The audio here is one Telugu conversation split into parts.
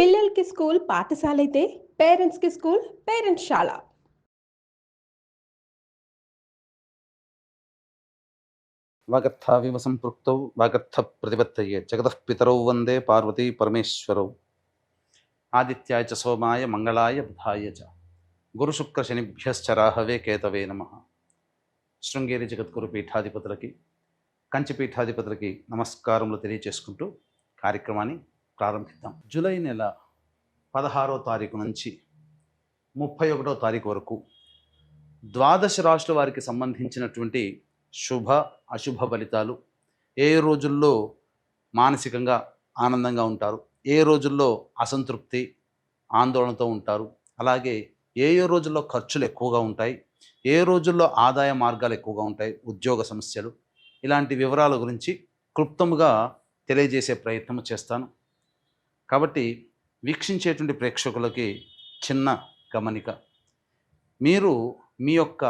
పిల్లలకి స్కూల్ పాఠశాల అయితే పేరెంట్స్కి స్కూల్ పేరెంట్స్శాల. వాగర్థావివ సంపృక్తౌ వాగర్థ ప్రతిపత్తయే జగతః పితరౌ వందే పార్వతీ పరమేశ్వరౌ. ఆదిత్యాయ చ సోమాయ మంగళాయ బుధాయ చ గురుశుక్ర శనిభ్యశ్చ రాహవే కేతవే నమః. శృంగేరి జగద్గురు పీఠాధిపతులకి కంచి పీఠాధిపతులకి నమస్కారములు తెలియచేసుకుంటూ కార్యక్రమాన్ని ప్రారంభిద్దాం. జూలై నెల 16వ తారీఖు నుంచి 31వ తారీఖు వరకు ద్వాదశ రాశుల వారికి సంబంధించినటువంటి శుభ అశుభ ఫలితాలు, ఏ రోజుల్లో మానసికంగా ఆనందంగా ఉంటారు, ఏ రోజుల్లో అసంతృప్తి ఆందోళనతో ఉంటారు, అలాగే ఏ రోజుల్లో ఖర్చులు ఎక్కువగా ఉంటాయి, ఏ రోజుల్లో ఆదాయ మార్గాలు ఎక్కువగా ఉంటాయి, ఉద్యోగ సమస్యలు, ఇలాంటి వివరాల గురించి క్లుప్తంగా తెలియజేసే ప్రయత్నం చేస్తాను. కాబట్టి వీక్షించేటువంటి ప్రేక్షకులకి చిన్న గమనిక, మీరు మీ యొక్క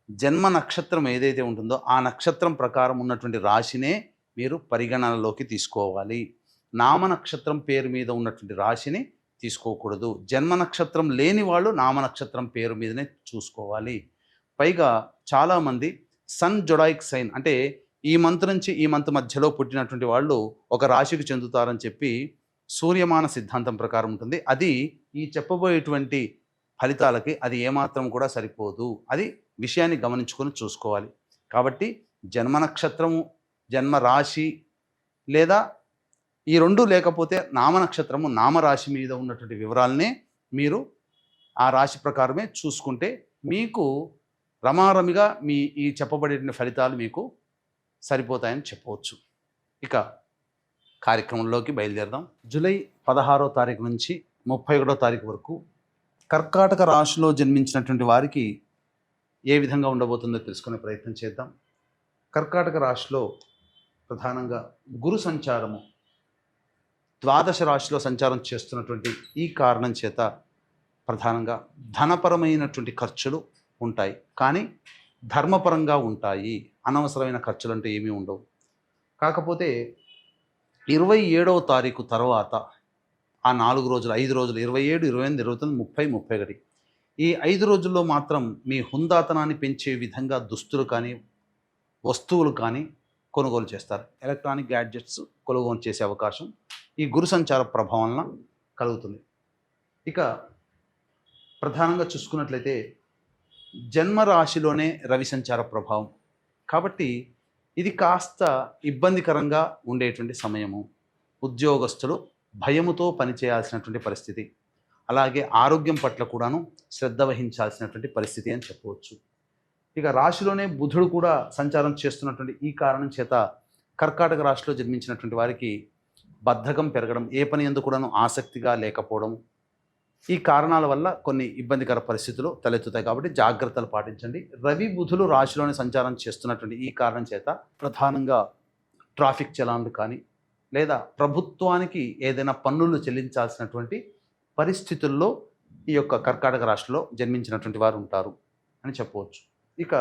జన్మ నక్షత్రం ఏదైతే ఉంటుందో ఆ నక్షత్రం ప్రకారం ఉన్నటువంటి రాశినే మీరు పరిగణనలోకి తీసుకోవాలి. నామ నక్షత్రం పేరు మీద ఉన్నటువంటి రాశిని తీసుకోకూడదు. జన్మ నక్షత్రం లేని వాళ్ళు నామ నక్షత్రం పేరు మీదనే చూసుకోవాలి. పైగా చాలామంది సన్ జొడాయిక్ సైన్ అంటే ఈ మంత్ నుంచి ఈ మంత్ మధ్యలో పుట్టినటువంటి వాళ్ళు ఒక రాశికి చెందుతారని చెప్పి సూర్యమాన సిద్ధాంతం ప్రకారం ఉంటుంది. అది ఈ చెప్పబోయేటువంటి ఫలితాలకి అది ఏమాత్రం కూడా సరిపోదు. అది విషయాన్ని గమనించుకొని చూసుకోవాలి. కాబట్టి జన్మ నక్షత్రము, జన్మ రాశి లేదా ఈ రెండు లేకపోతే నామ నక్షత్రము, నామరాశి మీద ఉన్నటువంటి వివరాలనే మీరు ఆ రాశి ప్రకారమే చూసుకుంటే మీకు రమారమిగా మీ ఈ చెప్పబడే ఫలితాలు మీకు సరిపోతాయని చెప్పవచ్చు. ఇక కార్యక్రమంలోకి బయలుదేరదాం. జూలై 16వ తారీఖు నుంచి 31వ తారీఖు వరకు కర్కాటక రాశిలో జన్మించినటువంటి వారికి ఏ విధంగా ఉండబోతుందో తెలుసుకునే ప్రయత్నం చేద్దాం. కర్కాటక రాశిలో ప్రధానంగా గురు సంచారము ద్వాదశ రాశిలో సంచారం చేస్తున్నటువంటి ఈ కారణం చేత ప్రధానంగా ధనపరమైనటువంటి ఖర్చులు ఉంటాయి, కానీ ధర్మపరంగా ఉంటాయి. అనవసరమైన ఖర్చులు అంటే ఏమీ ఉండవు. కాకపోతే 27వ తారీఖు తర్వాత ఆ 4 రోజులు 5 రోజులు 27, 28, 29, 30, 31 ఈ 5 రోజుల్లో మాత్రం మీ హుందాతనాన్ని పెంచే విధంగా దుస్తులు కానీ వస్తువులు కానీ కొనుగోలు చేస్తారు. ఎలక్ట్రానిక్ గ్యాడ్జెట్స్ కొనుగోలు చేసే అవకాశం ఈ గురు సంచార ప్రభావం వలన కలుగుతుంది. ఇక ప్రధానంగా చూసుకున్నట్లయితే జన్మరాశిలోనే రవి సంచార ప్రభావం కాబట్టి ఇది కాస్త ఇబ్బందికరంగా ఉండేటువంటి సమయము. ఉద్యోగస్తులు భయముతో పనిచేయాల్సినటువంటి పరిస్థితి, అలాగే ఆరోగ్యం పట్ల కూడాను శ్రద్ధ వహించాల్సినటువంటి పరిస్థితి అని చెప్పవచ్చు. ఇక రాశిలోనే బుధుడు కూడా సంచారం చేస్తున్నటువంటి ఈ కారణం చేత కర్కాటక రాశిలో జన్మించినటువంటి వారికి బద్ధకం పెరగడం, ఏ పని యందు కూడాను ఆసక్తిగా లేకపోవడం, ఈ కారణాల వల్ల కొన్ని ఇబ్బందికర పరిస్థితులు తలెత్తుతాయి. కాబట్టి జాగ్రత్తలు పాటించండి. రవి బుధులు రాశిలోనే సంచారం చేస్తున్నటువంటి ఈ కారణం చేత ప్రధానంగా ట్రాఫిక్ చలాన్లు కానీ లేదా ప్రభుత్వానికి ఏదైనా పన్నులు చెల్లించాల్సినటువంటి పరిస్థితుల్లో ఈ యొక్క కర్కాటక రాశిలో జన్మించినటువంటి వారు ఉంటారు అని చెప్పవచ్చు. ఇక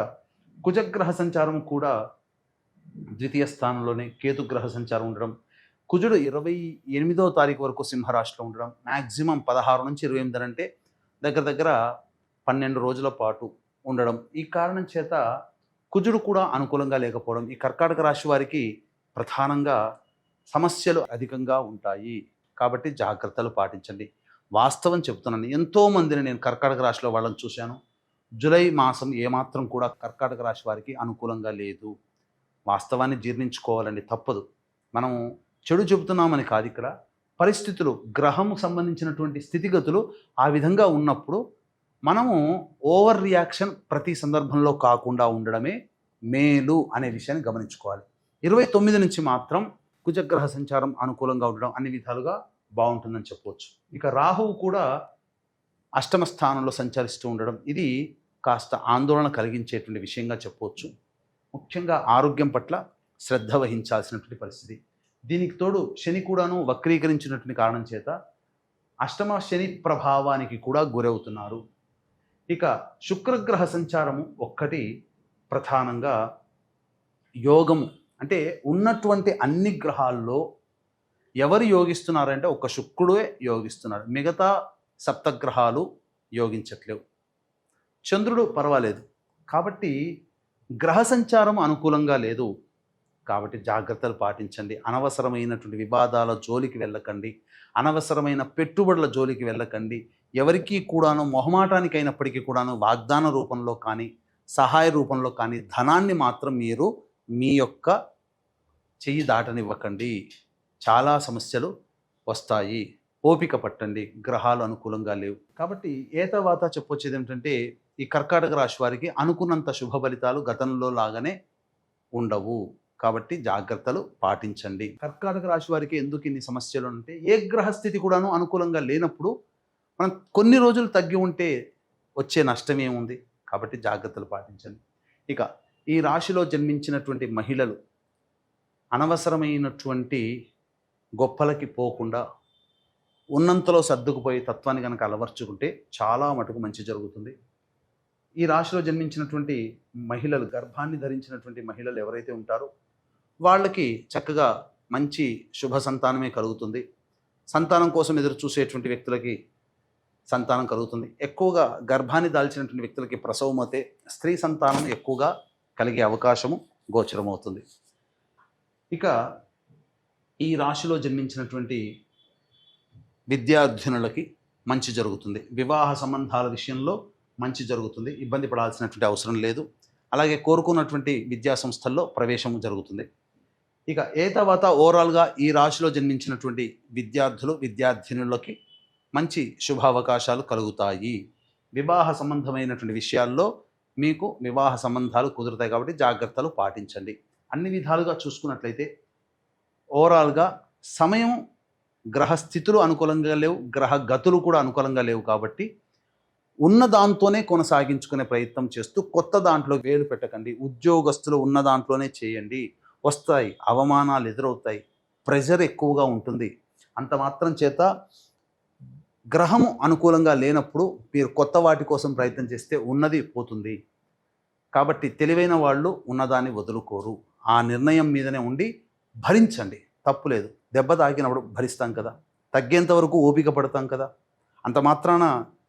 కుజగ్రహ సంచారం కూడా ద్వితీయ స్థానంలోనే కేతుగ్రహ సంచారం ఉండడం, కుజుడు 28వ తారీఖు వరకు సింహరాశిలో ఉండడం, మ్యాక్సిమం 16 నుంచి 28 అంటే దగ్గర 12 రోజుల పాటు ఉండడం, ఈ కారణం చేత కుజుడు కూడా అనుకూలంగా లేకపోవడం ఈ కర్కాటక రాశి వారికి ప్రధానంగా సమస్యలు అధికంగా ఉంటాయి. కాబట్టి జాగ్రత్తలు పాటించండి. వాస్తవం చెప్తున్నాను, ఎంతోమందిని నేను కర్కాటక రాశిలో వాళ్ళని చూశాను. జూలై మాసం ఏమాత్రం కూడా కర్కాటక రాశి వారికి అనుకూలంగా లేదు. వాస్తవాన్ని జీర్ణించుకోవాలండి, తప్పదు. మనం చెడు చెబుతున్నామని కాదు, ఇక్కడ పరిస్థితులు గ్రహము సంబంధించినటువంటి స్థితిగతులు ఆ విధంగా ఉన్నప్పుడు మనము ఓవర్ రియాక్షన్ ప్రతి సందర్భంలో కాకుండా ఉండడమే మేలు అనే విషయాన్ని గమనించుకోవాలి. 29 నుంచి మాత్రం కుజగ్రహ సంచారం అనుకూలంగా ఉండడం అన్ని విధాలుగా బాగుంటుందని చెప్పవచ్చు. ఇక రాహువు కూడా అష్టమ స్థానంలో సంచరిస్తూ ఉండడం ఇది కాస్త ఆందోళన కలిగించేటువంటి విషయంగా చెప్పవచ్చు. ముఖ్యంగా ఆరోగ్యం పట్ల శ్రద్ధ వహించాల్సినటువంటి పరిస్థితి. దీనికి తోడు శని కూడాను వక్రీకరించినటువంటి కారణం చేత అష్టమ శని ప్రభావానికి కూడా గురవుతున్నారు. ఇక శుక్రగ్రహ సంచారము ఒక్కటి ప్రధానంగా యోగము అంటే ఉన్నటువంటి అన్ని గ్రహాల్లో ఎవరు యోగిస్తున్నారంటే ఒక శుక్రుడే యోగిస్తున్నాడు, మిగతా సప్తగ్రహాలు యోగించట్లేవు. చంద్రుడు పర్వాలేదు. కాబట్టి గ్రహ సంచారం అనుకూలంగా లేదు. కాబట్టి జాగ్రత్తలు పాటించండి. అనవసరమైనటువంటి వివాదాల జోలికి వెళ్ళకండి, అనవసరమైన పెట్టుబడుల జోలికి వెళ్ళకండి. ఎవరికీ కూడాను మొహమాటానికి అయినప్పటికీ కూడాను వాగ్దాన రూపంలో కానీ సహాయ రూపంలో కానీ ధనాన్ని మాత్రం మీరు మీ యొక్క చెయ్యి దాటనివ్వకండి. చాలా సమస్యలు వస్తాయి. ఓపిక పట్టండి. గ్రహాలు అనుకూలంగా లేవు. కాబట్టి ఏతవాత చెప్పొచ్చేది ఏమిటంటే ఈ కర్కాటక రాశి వారికి అనుకున్నంత శుభ ఫలితాలు గతంలో లాగానే ఉండవు. కాబట్టి జాగ్రత్తలు పాటించండి. కర్కాటక రాశి వారికి ఎందుకు ఇన్ని సమస్యలు అంటే ఏ గ్రహస్థితి కూడాను అనుకూలంగా లేనప్పుడు మనం కొన్ని రోజులు తగ్గి ఉంటే వచ్చే నష్టం ఏముంది? కాబట్టి జాగ్రత్తలు పాటించండి. ఇక ఈ రాశిలో జన్మించినటువంటి మహిళలు అనవసరమైనటువంటి గొప్పలకి పోకుండా ఉన్నంతలో సర్దుకుపోయి తత్వాన్ని కనుక అలవర్చుకుంటే చాలా మటుకు మంచి జరుగుతుంది. ఈ రాశిలో జన్మించినటువంటి మహిళలు, గర్భాన్ని ధరించినటువంటి మహిళలు ఎవరైతే ఉంటారో వాళ్ళకి చక్కగా మంచి శుభ సంతానమే కలుగుతుంది. సంతానం కోసం ఎదురు చూసేటువంటి వ్యక్తులకి సంతానం కలుగుతుంది. ఎక్కువగా గర్భాన్ని దాల్చినటువంటి వ్యక్తులకి ప్రసవమవుతే స్త్రీ సంతానం ఎక్కువగా కలిగే అవకాశము గోచరమవుతుంది. ఇక ఈ రాశిలో జన్మించినటువంటి విద్యార్థినులకి మంచి జరుగుతుంది. వివాహ సంబంధాల విషయంలో మంచి జరుగుతుంది. ఇబ్బంది పడాల్సినటువంటి అవసరం లేదు. అలాగే కోరుకున్నటువంటి విద్యా సంస్థల్లో ప్రవేశం జరుగుతుంది. ఇక తర్వాత ఓవరాల్గా ఈ రాశిలో జన్మించినటువంటి విద్యార్థులు, విద్యార్థినులకి మంచి శుభావకాశాలు కలుగుతాయి. వివాహ సంబంధమైనటువంటి విషయాల్లో మీకు వివాహ సంబంధాలు కుదురుతాయి. కాబట్టి జాగ్రత్తలు పాటించండి. అన్ని విధాలుగా చూసుకున్నట్లయితే ఓవరాల్గా సమయం, గ్రహస్థితులు అనుకూలంగా లేవు, గ్రహ గతులు కూడా అనుకూలంగా లేవు. కాబట్టి ఉన్న దాంతోనే కొనసాగించుకునే ప్రయత్నం చేస్తూ కొత్త దాంట్లో వేలు పెట్టకండి. ఉద్యోగస్తులు ఉన్న దాంట్లోనే చేయండి. వస్తాయి, అవమానాలు ఎదురవుతాయి, ప్రెజర్ ఎక్కువగా ఉంటుంది. అంత మాత్రం చేత గ్రహము అనుకూలంగా లేనప్పుడు మీరు కొత్త వాటి కోసం ప్రయత్నం చేస్తే ఉన్నది పోతుంది. కాబట్టి తెలివైన వాళ్ళు ఉన్నదాన్ని వదులుకోరు. ఆ నిర్ణయం మీదనే ఉండి భరించండి. తప్పులేదు. దెబ్బ తాకినప్పుడు భరిస్తాం కదా, తగ్గేంత వరకు ఓపిక పడతాం కదా. అంత మాత్రాన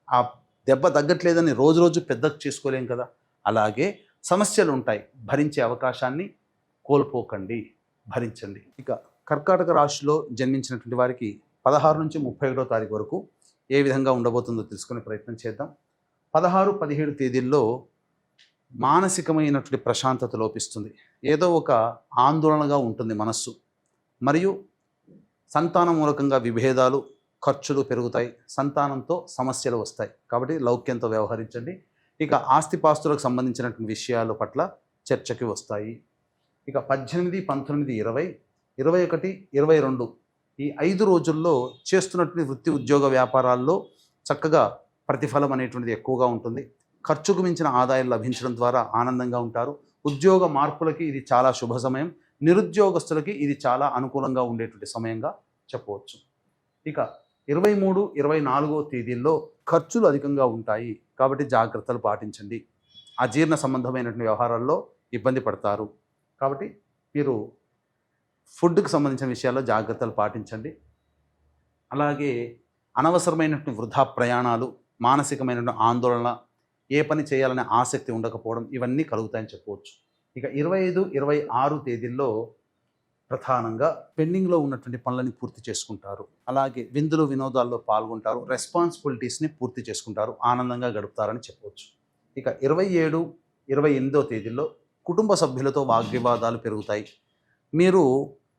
ఆ దెబ్బ తగ్గట్లేదని రోజు రోజు పెద్దకు చేసుకోలేం కదా. అలాగే సమస్యలు ఉంటాయి, భరించే అవకాశాన్ని కోల్పోకండి, భరించండి. ఇక కర్కాటక రాశిలో జన్మించినటువంటి వారికి 16 నుంచి 31వ తారీఖు వరకు ఏ విధంగా ఉండబోతుందో తెలుసుకునే ప్రయత్నం చేద్దాం. 16, 17 తేదీల్లో మానసికమైనటువంటి ప్రశాంతత లోపిస్తుంది. ఏదో ఒక ఆందోళనగా ఉంటుంది మనస్సు. మరియు సంతాన మూలకంగా విభేదాలు, ఖర్చులు పెరుగుతాయి. సంతానంతో సమస్యలు వస్తాయి. కాబట్టి లౌక్యంతో వ్యవహరించండి. ఇక ఆస్తిపాస్తులకు సంబంధించినటువంటి విషయాల పట్ల చర్చకి వస్తాయి. ఇక 18, 19, 20, 21, 22 ఈ 5 రోజుల్లో చేస్తున్నటువంటి వృత్తి, ఉద్యోగ, వ్యాపారాల్లో చక్కగా ప్రతిఫలం అనేటువంటిది ఎక్కువగా ఉంటుంది. ఖర్చుకు మించిన ఆదాయం లభించడం ద్వారా ఆనందంగా ఉంటారు. ఉద్యోగ మార్పులకి ఇది చాలా శుభ సమయం. నిరుద్యోగస్తులకి ఇది చాలా అనుకూలంగా ఉండేటువంటి సమయంగా చెప్పవచ్చు. ఇక 23, 24వ తేదీల్లో ఖర్చులు అధికంగా ఉంటాయి. కాబట్టి జాగ్రత్తలు పాటించండి. అజీర్ణ సంబంధమైనటువంటి వ్యవహారాల్లో ఇబ్బంది పడతారు. కాబట్టి మీరు ఫుడ్కి సంబంధించిన విషయాల్లో జాగ్రత్తలు పాటించండి. అలాగే అనవసరమైనటువంటి వృధా ప్రయాణాలు, మానసికమైనటువంటి ఆందోళన, ఏ పని చేయాలనే ఆసక్తి ఉండకపోవడం ఇవన్నీ కలుగుతాయని చెప్పవచ్చు. ఇక 25, 26 తేదీల్లో ప్రధానంగా పెండింగ్లో ఉన్నటువంటి పనులని పూర్తి చేసుకుంటారు. అలాగే విందులు, వినోదాల్లో పాల్గొంటారు. రెస్పాన్సిబిలిటీస్ని పూర్తి చేసుకుంటారు. ఆనందంగా గడుపుతారని చెప్పవచ్చు. ఇక 27, 28వ తేదీల్లో కుటుంబ సభ్యులతో వాగ్వివాదాలు పెరుగుతాయి. మీరు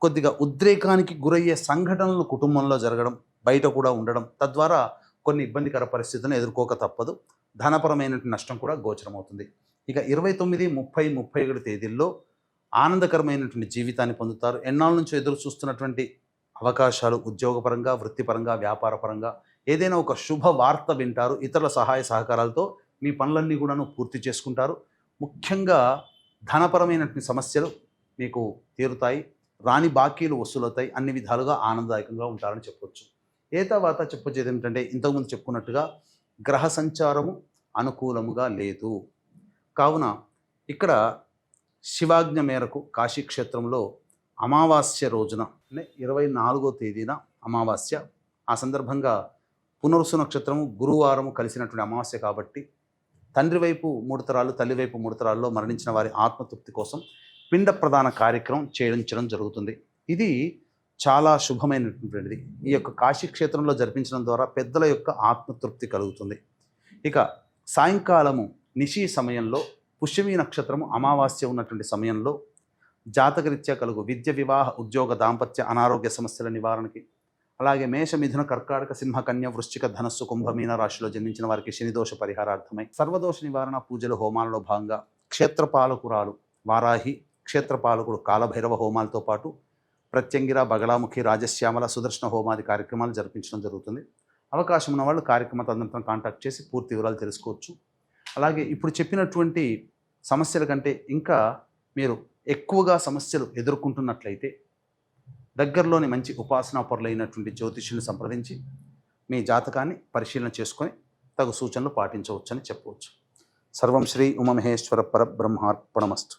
కొద్దిగా ఉద్రేకానికి గురయ్యే సంఘటనలు కుటుంబంలో జరగడం, బయట కూడా ఉండడం, తద్వారా కొన్ని ఇబ్బందికర పరిస్థితులను ఎదుర్కోక తప్పదు. ధనపరమైనటువంటి నష్టం కూడా గోచరమవుతుంది. ఇక 29, 30, 31 తేదీల్లో ఆనందకరమైనటువంటి జీవితాన్ని పొందుతారు. ఎన్నాళ్ళ నుంచో ఎదురు చూస్తున్నటువంటి అవకాశాలు ఉద్యోగపరంగా, వృత్తిపరంగా, వ్యాపారపరంగా ఏదైనా ఒక శుభ వార్త వింటారు. ఇతరుల సహాయ సహకారాలతో మీ పనులన్నీ కూడాను పూర్తి చేసుకుంటారు. ముఖ్యంగా ధనపరమైనటువంటి సమస్యలు మీకు తీరుతాయి. రాని బాకీలు వసూలవుతాయి. అన్ని విధాలుగా ఆనందదాయకంగా ఉంటారని చెప్పవచ్చు. తర్వాత చెప్పొచ్చేది ఏమిటంటే ఇంతకుముందు చెప్పుకున్నట్టుగా గ్రహ సంచారము అనుకూలముగా లేదు. కావున ఇక్కడ శివాజ్ఞ మేరకు కాశీక్షేత్రంలో అమావాస్య రోజున అంటే 24వ తేదీన అమావాస్య. ఆ సందర్భంగా పునర్వసు నక్షత్రము గురువారము కలిసినటువంటి అమావాస్య కాబట్టి తండ్రి వైపు 3 తరాలు, తల్లి వైపు 3 తరాల్లో మరణించిన వారి ఆత్మతృప్తి కోసం పిండ ప్రదాన కార్యక్రమం చేయించడం జరుగుతుంది. ఇది చాలా శుభమైనటువంటిది. ఈ యొక్క కాశీ క్షేత్రంలో జరిపించడం ద్వారా పెద్దల యొక్క ఆత్మతృప్తి కలుగుతుంది. ఇక సాయంకాలము నిశీ సమయంలో పుష్యమీ నక్షత్రము అమావాస్య ఉన్నటువంటి సమయంలో జాతకరీత్యా కలుగు విద్య, వివాహ, ఉద్యోగ, దాంపత్య, అనారోగ్య సమస్యల నివారణకి, అలాగే మేష, మిథున, కర్కాటక, సింహ, కన్య, వృశ్చిక, ధనస్సు, కుంభ, మీన రాశిలో జన్మించిన వారికి శనిదోష పరిహారార్థమై సర్వదోష నివారణ పూజలు, హోమాలలో భాగంగా క్షేత్రపాలకురాలు వారాహి, క్షేత్రపాలకుడు కాలభైరవ హోమాలతో పాటు ప్రత్యంగిర, బగళాముఖి, రాజశ్యామల, సుదర్శన హోమాది కార్యక్రమాలు జరిపించడం జరుగుతుంది. అవకాశం ఉన్న వాళ్ళు కార్యక్రమ తదనంతరం కాంటాక్ట్ చేసి పూర్తి వివరాలు తెలుసుకోవచ్చు. అలాగే ఇప్పుడు చెప్పినటువంటి సమస్యల కంటే ఇంకా మీరు ఎక్కువగా సమస్యలు ఎదుర్కొంటున్నట్లయితే దగ్గరలోని మంచి ఉపాసనా పరులైనటువంటి జ్యోతిష్యుని సంప్రదించి మీ జాతకాన్ని పరిశీలన చేసుకొని తగు సూచనలు పాటించవచ్చని చెప్పవచ్చు. సర్వం శ్రీ ఉమామహేశ్వర పరబ్రహ్మార్పణమస్తు.